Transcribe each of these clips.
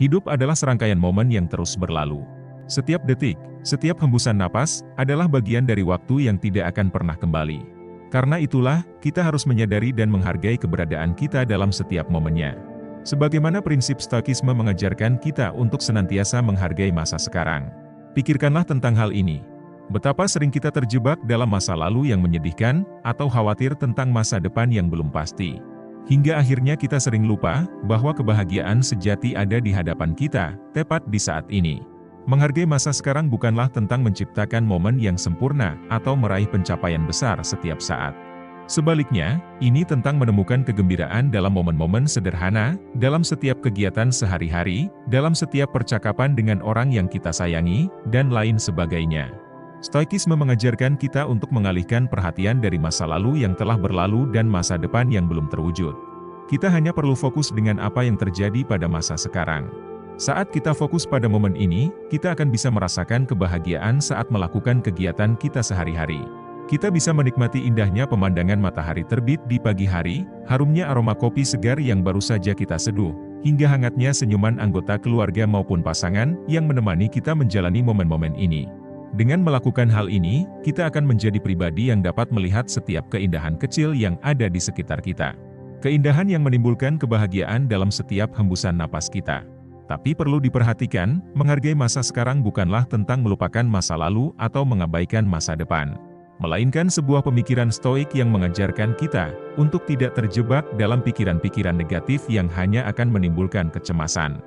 Hidup adalah serangkaian momen yang terus berlalu. Setiap detik, setiap hembusan napas, adalah bagian dari waktu yang tidak akan pernah kembali. Karena itulah, kita harus menyadari dan menghargai keberadaan kita dalam setiap momennya. Sebagaimana prinsip Stoikisme mengajarkan kita untuk senantiasa menghargai masa sekarang. Pikirkanlah tentang hal ini. Betapa sering kita terjebak dalam masa lalu yang menyedihkan, atau khawatir tentang masa depan yang belum pasti. Hingga akhirnya kita sering lupa, bahwa kebahagiaan sejati ada di hadapan kita, tepat di saat ini. Menghargai masa sekarang bukanlah tentang menciptakan momen yang sempurna, atau meraih pencapaian besar setiap saat. Sebaliknya, ini tentang menemukan kegembiraan dalam momen-momen sederhana, dalam setiap kegiatan sehari-hari, dalam setiap percakapan dengan orang yang kita sayangi, dan lain sebagainya. Stoikisme mengajarkan kita untuk mengalihkan perhatian dari masa lalu yang telah berlalu dan masa depan yang belum terwujud. Kita hanya perlu fokus dengan apa yang terjadi pada masa sekarang. Saat kita fokus pada momen ini, kita akan bisa merasakan kebahagiaan saat melakukan kegiatan kita sehari-hari. Kita bisa menikmati indahnya pemandangan matahari terbit di pagi hari, harumnya aroma kopi segar yang baru saja kita seduh, hingga hangatnya senyuman anggota keluarga maupun pasangan yang menemani kita menjalani momen-momen ini. Dengan melakukan hal ini, kita akan menjadi pribadi yang dapat melihat setiap keindahan kecil yang ada di sekitar kita. Keindahan yang menimbulkan kebahagiaan dalam setiap hembusan napas kita. Tapi perlu diperhatikan, menghargai masa sekarang bukanlah tentang melupakan masa lalu atau mengabaikan masa depan. Melainkan sebuah pemikiran stoik yang mengajarkan kita untuk tidak terjebak dalam pikiran-pikiran negatif yang hanya akan menimbulkan kecemasan.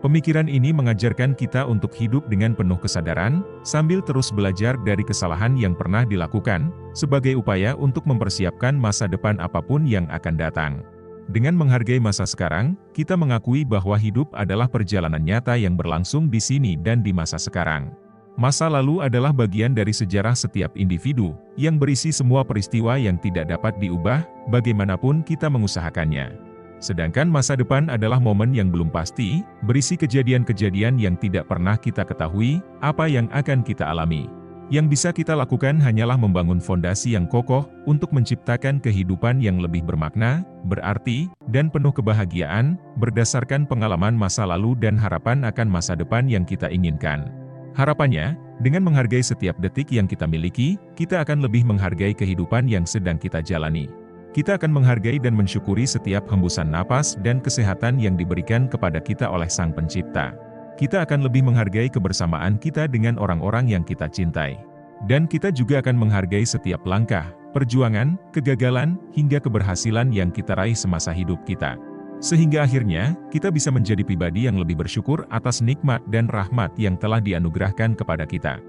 Pemikiran ini mengajarkan kita untuk hidup dengan penuh kesadaran, sambil terus belajar dari kesalahan yang pernah dilakukan, sebagai upaya untuk mempersiapkan masa depan apapun yang akan datang. Dengan menghargai masa sekarang, kita mengakui bahwa hidup adalah perjalanan nyata yang berlangsung di sini dan di masa sekarang. Masa lalu adalah bagian dari sejarah setiap individu, yang berisi semua peristiwa yang tidak dapat diubah, bagaimanapun kita mengusahakannya. Sedangkan masa depan adalah momen yang belum pasti, berisi kejadian-kejadian yang tidak pernah kita ketahui, apa yang akan kita alami. Yang bisa kita lakukan hanyalah membangun fondasi yang kokoh, untuk menciptakan kehidupan yang lebih bermakna, berarti, dan penuh kebahagiaan, berdasarkan pengalaman masa lalu dan harapan akan masa depan yang kita inginkan. Harapannya, dengan menghargai setiap detik yang kita miliki, kita akan lebih menghargai kehidupan yang sedang kita jalani. Kita akan menghargai dan mensyukuri setiap hembusan napas dan kesehatan yang diberikan kepada kita oleh Sang Pencipta. Kita akan lebih menghargai kebersamaan kita dengan orang-orang yang kita cintai. Dan kita juga akan menghargai setiap langkah, perjuangan, kegagalan, hingga keberhasilan yang kita raih semasa hidup kita. Sehingga akhirnya, kita bisa menjadi pribadi yang lebih bersyukur atas nikmat dan rahmat yang telah dianugerahkan kepada kita.